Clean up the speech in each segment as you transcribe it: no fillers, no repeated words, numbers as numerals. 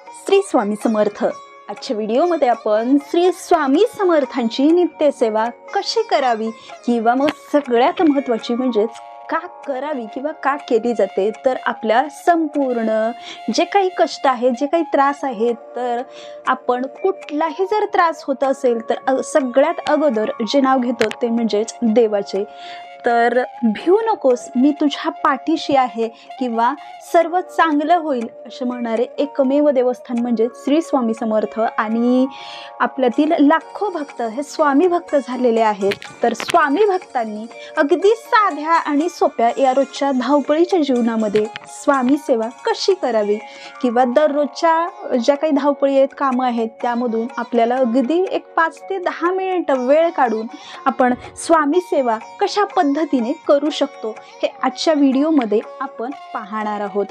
श्री स्वामी समर्थ। आजच्या व्हिडिओमध्ये आपण श्री स्वामी समर्थांची नित्यसेवा कशी करावी किंवा मग सगळ्यात महत्त्वाची म्हणजेच का करावी किंवा का केली जाते, तर आपल्या संपूर्ण जे काही कष्ट आहेत, जे काही त्रास आहेत, तर आपण कुठलाही जर त्रास होत असेल तर सगळ्यात अगोदर जे नाव घेतो ते म्हणजेच देवाचे। तर भिऊ नकोस, मी तुझ्या पाठीशी आहे किंवा सर्व चांगलं होईल असे म्हणणारे एकमेव देवस्थान म्हणजे श्री स्वामी समर्थ। आणि आपल्यातील लाखो भक्त हे स्वामी भक्त झालेले आहेत। तर स्वामी भक्तांनी अगदी साध्या आणि सोप्या या रोजच्या धावपळीच्या जीवनामध्ये स्वामी सेवा कशी करावी किंवा दररोजच्या ज्या काही धावपळी आहेत, कामं आहेत, त्यामधून आपल्याला अगदी एक 5 ते 10 मिनिटं वेळ काढून आपण स्वामी सेवा कशा पद्धतीने करू शकतो हे आजच्या व्हिडिओमध्ये आपण पाहणार आहोत।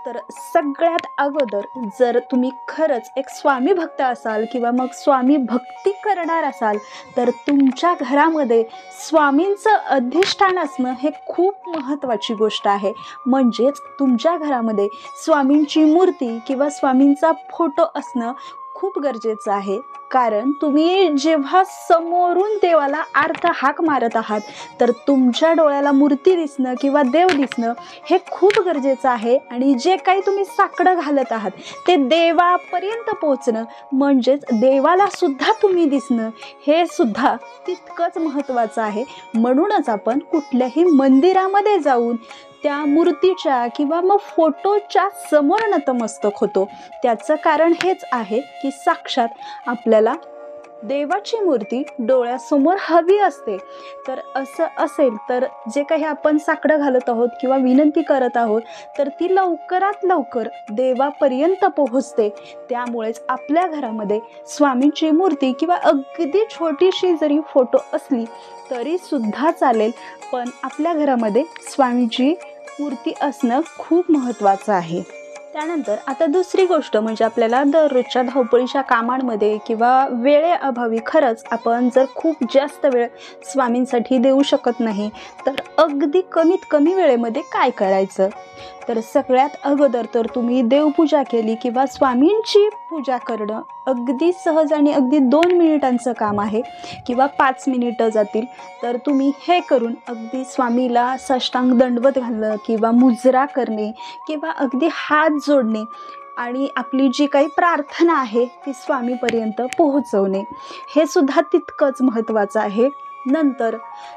तर सगळ्यात अगोदर जर तुम्ही खरंच एक स्वामी भक्त असाल किंवा मग स्वामी भक्ती करणार असाल तर तुमच्या घरामध्ये स्वामींचं अधिष्ठान असणं हे खूप महत्त्वाची गोष्ट आहे। म्हणजेच तुमच्या घरामध्ये स्वामींची मूर्ती किंवा स्वामींचा फोटो असणं खूप गरजेचं आहे। कारण तुम्ही जेव्हा समोरून देवाला अर्थ हाक मारत आहात तर तुमच्या डोळ्याला मूर्ती दिसणं किंवा देव दिसणं हे खूप गरजेचं आहे। आणि जे काही तुम्ही साकडं घालत आहात ते देवापर्यंत पोहोचणं म्हणजेच देवाला सुद्धा तुम्ही दिसणं हे सुद्धा तितकंच महत्त्वाचं आहे। म्हणूनच आपण कुठल्याही मंदिरामध्ये जाऊन त्या मूर्तीच्या किंवा मग फोटोच्या समोर नतमस्तक होतो। त्याचं कारण हेच आहे की साक्षात आपल्याला देवाची मूर्ती डोळ्यासमोर हवी असते। तर असं असेल तर जे काही आपण साकडं घालत आहोत किंवा विनंती करत आहोत तर ती लवकरात लवकर देवापर्यंत पोहोचते। त्यामुळेच आपल्या घरामध्ये स्वामींची मूर्ती किंवा अगदी छोटीशी जरी फोटो असली तरी सुद्धा चालेल, पण आपल्या घरामध्ये स्वामींची मूर्ती असणं खूप महत्त्वाचं आहे। त्यानंतर आता दुसरी गोष्ट म्हणजे आपल्याला दररोजच्या धावपळीच्या कामांमध्ये किंवा वेळेअभावी खरंच आपण जर खूप जास्त वेळ स्वामींसाठी देऊ शकत नाही तर अगदी कमीत कमी वेळेमध्ये काय करायचं, तर सगळ्यात अगोदर तर तुम्ही देवपूजा केली किंवा स्वामींची पूजा करणं अगदी सहज आणि अगदी 2 मिनिटांचं काम आहे किंवा 5 मिनिटं जातील। तर तुम्ही हे करून अगदी स्वामीला साष्टांग दंडवत घालणं किंवा मुजरा करणे किंवा अगदी हात जोडणे आणि आपली जी काही प्रार्थना आहे ती स्वामीपर्यंत पोहोचवणे हे सुद्धा तितकंच महत्त्वाचं आहे। नंतर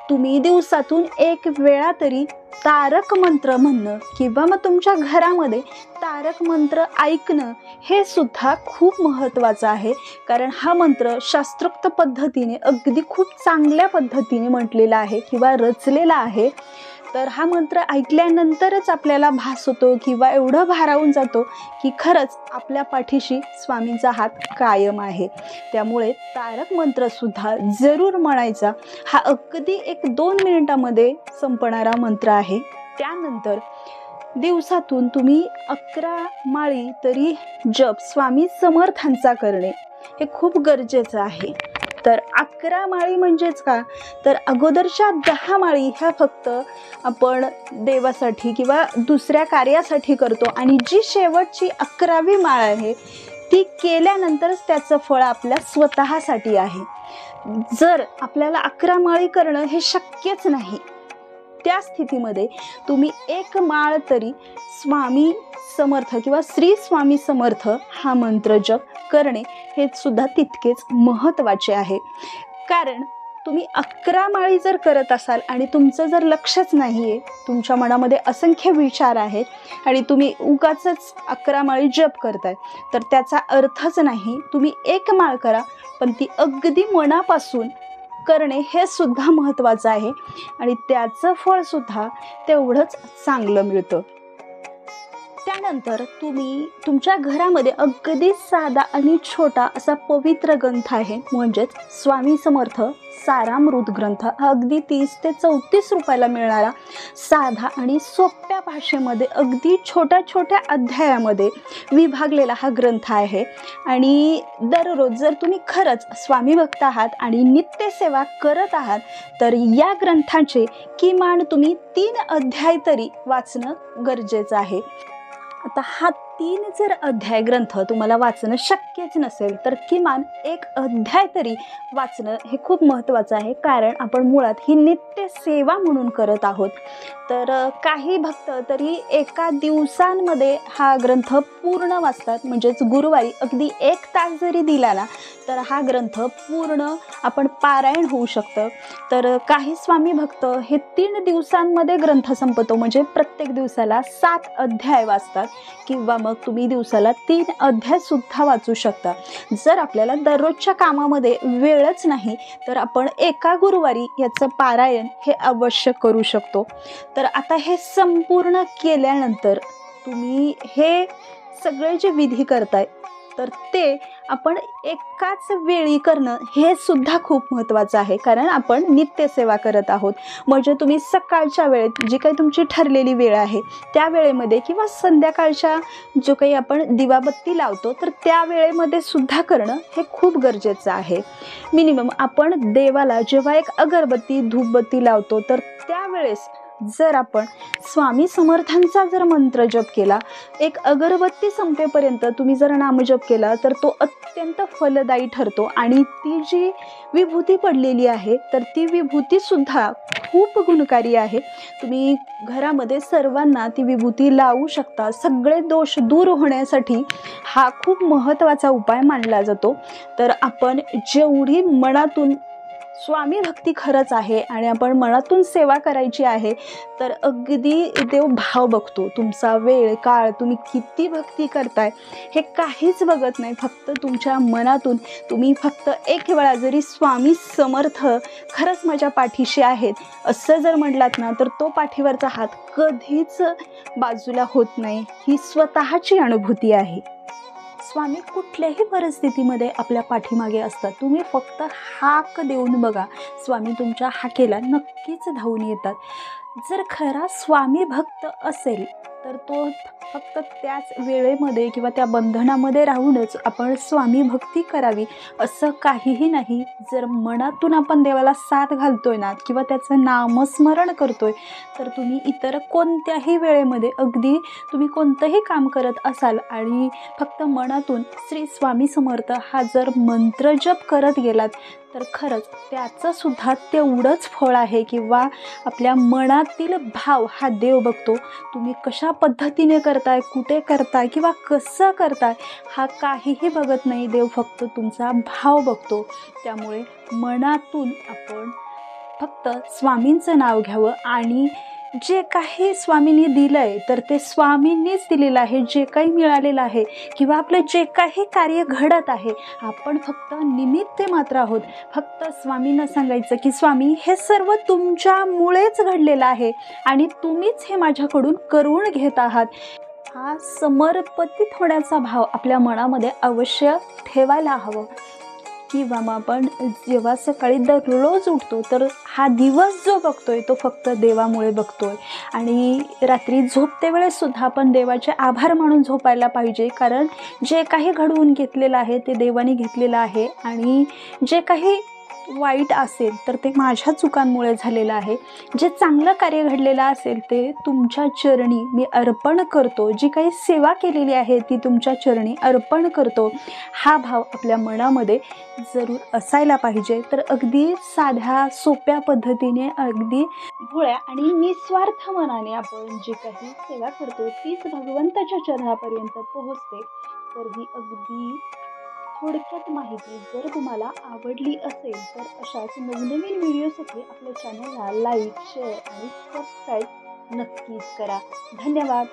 तुम्ही दिवसातून 1 वेळा तरी तारक मंत्र म्हणणं किंवा मग तुमच्या घरामध्ये तारक मंत्र ऐकणं हे सुद्धा खूप महत्त्वाचं आहे। कारण हा मंत्र शास्त्रोक्त पद्धतीने अगदी खूप चांगल्या पद्धतीने म्हटलेला आहे किंवा रचलेला आहे। तर हा मंत्र ऐकल्यानंतरच आपल्याला भास होतो किंवा एवढं भारावून जातो की खरंच आपल्या पाठीशी स्वामींचा हात कायम आहे। त्यामुळे तारक मंत्रसुद्धा जरूर म्हणायचा। हा अगदी 1-2 मिनिटामध्ये संपणारा मंत्र आहे। त्यानंतर दिवसातून तुम्ही 11 माळी तरी जप स्वामी समर्थांचा करणे हे खूप गरजेचं आहे। तर 11 माळी म्हणजेच का, तर अगोदरच्या 10 माळी ह्या फक्त आपण देवासाठी किंवा दुसऱ्या कार्यासाठी करतो आणि जी शेवटची 11वी माळ आहे ती केल्यानंतरच त्याचं फळ आपल्या स्वतःसाठी आहे। जर आपल्याला 11 माळी करणं हे शक्यच नाही त्या स्थितीमध्ये तुम्ही 1 माळ तरी स्वामी समर्थ किंवा श्री स्वामी समर्थ हा मंत्र जप करणे हे सुद्धा तितकेच महत्त्वाचे आहे। कारण तुम्ही 11 माळी जर करत असाल आणि तुमचं जर लक्षच नाही आहे, तुमच्या मनामध्ये असंख्य विचार आहेत आणि तुम्ही उगाचच 11 माळी जप करताय तर त्याचा अर्थच नाही। तुम्ही 1 माळ करा पण ती अगदी मनापासून करणे हे सुद्धा महत्त्वाचं आहे आणि त्याचं फळ सुद्धा तेवढंच चांगलं मिळतं। त्यानंतर तुम्ही तुमच्या घरामध्ये अगदी साधा आणि छोटा असा पवित्र ग्रंथ आहे म्हणजेच स्वामी समर्थ सारामृत ग्रंथ। हा अगदी 30 ते 34 रुपयाला मिळणारा साधा आणि सोप्या भाषेमध्ये अगदी छोट्या छोट्या अध्यायामध्ये विभागलेला हा ग्रंथ आहे। आणि दररोज जर तुम्ही खरंच स्वामी भक्त आहात आणि नित्यसेवा करत आहात तर या ग्रंथाचे किमान तुम्ही 3 अध्याय तरी वाचणं गरजेचं आहे। आता हा 3 जर अध्याय ग्रंथ तुम्हाला वाचणं शक्यच नसेल तर किमान एक अध्याय तरी वाचणं हे खूप महत्त्वाचं आहे, कारण आपण मुळात ही नित्य सेवा म्हणून करत आहोत. तर काही भक्त तरी एका दिवसांमध्ये हा ग्रंथ पूर्ण वाचतात. म्हणजेच गुरुवारी अगदी 1 तास जरी दिला ना तर हा ग्रंथ पूर्ण आपण पारायण होऊ शकतं. तर काही स्वामी भक्त हे 3 दिवसांमध्ये ग्रंथ संपतो, म्हणजे प्रत्येक दिवसाला 7 अध्याय वाचतात, किंवा मग तुम्ही दिवसाला 3 अध्याय सुद्धा वाचू शकता. जर आपल्याला दररोजच्या कामामध्ये वेळच नाही तर आपण एका गुरुवारी याचं पारायण हे अवश्य करू शकतो. तर आता हे संपूर्ण केल्यानंतर तुम्ही हे सगळे जे विधी करताय तर ते आपण एकाच वेळी करणं हे सुद्धा खूप महत्त्वाचं आहे, कारण आपण नित्यसेवा करत आहोत. म्हणजे तुम्ही सकाळच्या वेळेत जी काही तुमची ठरलेली वेळ आहे त्या वेळेमध्ये, किंवा संध्याकाळच्या जो काही आपण दिवाबत्ती लावतो तर त्या वेळेमध्ये सुद्धा करणं हे खूप गरजेचं आहे. मिनिमम आपण देवाला जेव्हा एक अगरबत्ती धूपबत्ती लावतो तर त्यावेळेस जर आपण स्वामी समर्थांचा जर मंत्र जप केला, एक अगरबत्ती संपेपर्यंत तुम्ही जर नामजप केला तर तो अत्यंत फलदायी ठरतो. आणि ती जी विभूती पडलेली आहे तर ती विभूतीसुद्धा खूप गुणकारी आहे. तुम्ही घरामध्ये सर्वांना ती विभूती लावू शकता. सगळे दोष दूर होण्यासाठी हा खूप महत्त्वाचा उपाय मानला जातो. तर आपण जेवढी मनातून स्वामी भक्ती खरंच आहे आणि आपण मनातून सेवा करायची आहे तर अगदी देव भाव बघतो. तुमचा वेळ काळ तुम्ही किती भक्ती करताय हे काहीच बघत नाही. फक्त तुमच्या मनातून तुम्ही फक्त एक वेळा जरी स्वामी समर्थ खरंच माझ्या पाठीशी आहेत असं जर म्हटलात ना तर तो पाठीवरचा हात कधीच बाजूला होत नाही. ही स्वतःची अनुभूती आहे. स्वामी कुठल्याही परिस्थितीमध्ये आपल्या पाठीमागे असतात. तुम्ही फक्त हाक देऊन बघा, स्वामी तुमच्या हाकेला नक्कीच धावून येतात. जर खरा स्वामी भक्त असेल तर तो फक्त त्याच वेळेमध्ये किंवा त्या बंधनामध्ये राहूनच आपण स्वामी भक्ती करावी असं काहीही नाही. जर मनातून आपण देवाला साथ घालतोय ना किंवा त्याचं नामस्मरण करतोय तर तुम्ही इतर कोणत्याही वेळेमध्ये अगदी तुम्ही कोणतंही काम करत असाल आणि फक्त मनातून श्री स्वामी समर्थ हा जर मंत्रजप करत गेलात तर खरंच त्याचं सुद्धा तेवढंच फळ आहे, किंवा आपल्या मनातील भाव हा देव बघतो. तुम्ही कशा पद्धतीने करताय, कुठे करताय किंवा कसं करताय हा काहीही बघत नाही. देव फक्त तुमचा भाव बघतो. त्यामुळे मनातून आपण फक्त स्वामींचं नाव घ्यावं आणि जे काही स्वामींनी दिलं आहे तर ते स्वामींनीच दिलेलं आहे. जे काही मिळालेलं आहे किंवा आपलं जे काही कार्य घडत आहे आपण फक्त निमित्त मात्र आहोत. फक्त स्वामींना सांगायचं की स्वामी हे सर्व तुमच्यामुळेच घडलेलं आहे आणि तुम्हीच हे माझ्याकडून करून घेत आहात. हा समर्पित होण्याचा भाव आपल्या मनामध्ये अवश्य ठेवायला हवं. किंवा मग आपण जेव्हा सकाळी दररोज उठतो तर हा दिवस जो बघतोय तो फक्त देवामुळे बघतोय. आणि रात्री झोपते वेळेसुद्धा आपण देवाचे आभार मानून झोपायला पाहिजे, कारण जे काही घडवून घेतलेलं आहे ते देवाने घेतलेलं आहे आणि जे काही वाईट असेल तर ते माझ्या चुकांमुळे झालेलं आहे. जे चांगलं कार्य घडलेलं असेल ते तुमच्या चरणी मी अर्पण करतो. जी काही सेवा केलेली आहे ती तुमच्या चरणी अर्पण करतो. हा भाव आपल्या मनामध्ये जरूर असायला पाहिजे. तर अगदी साध्या सोप्या पद्धतीने अगदी भोळ्या आणि निस्वार्थ मनाने आपण जे काही सेवा करतो तीच भगवंताच्या चरणापर्यंत पोहोचते. तर ही अगदी थोडक्यात माहिती जर तुम्हाला आवडली असेल तर अशाच नवनवीन व्हिडिओसाठी आपल्या चॅनलला लाईक, शेअर आणि सबस्क्राईब नक्कीच करा. धन्यवाद.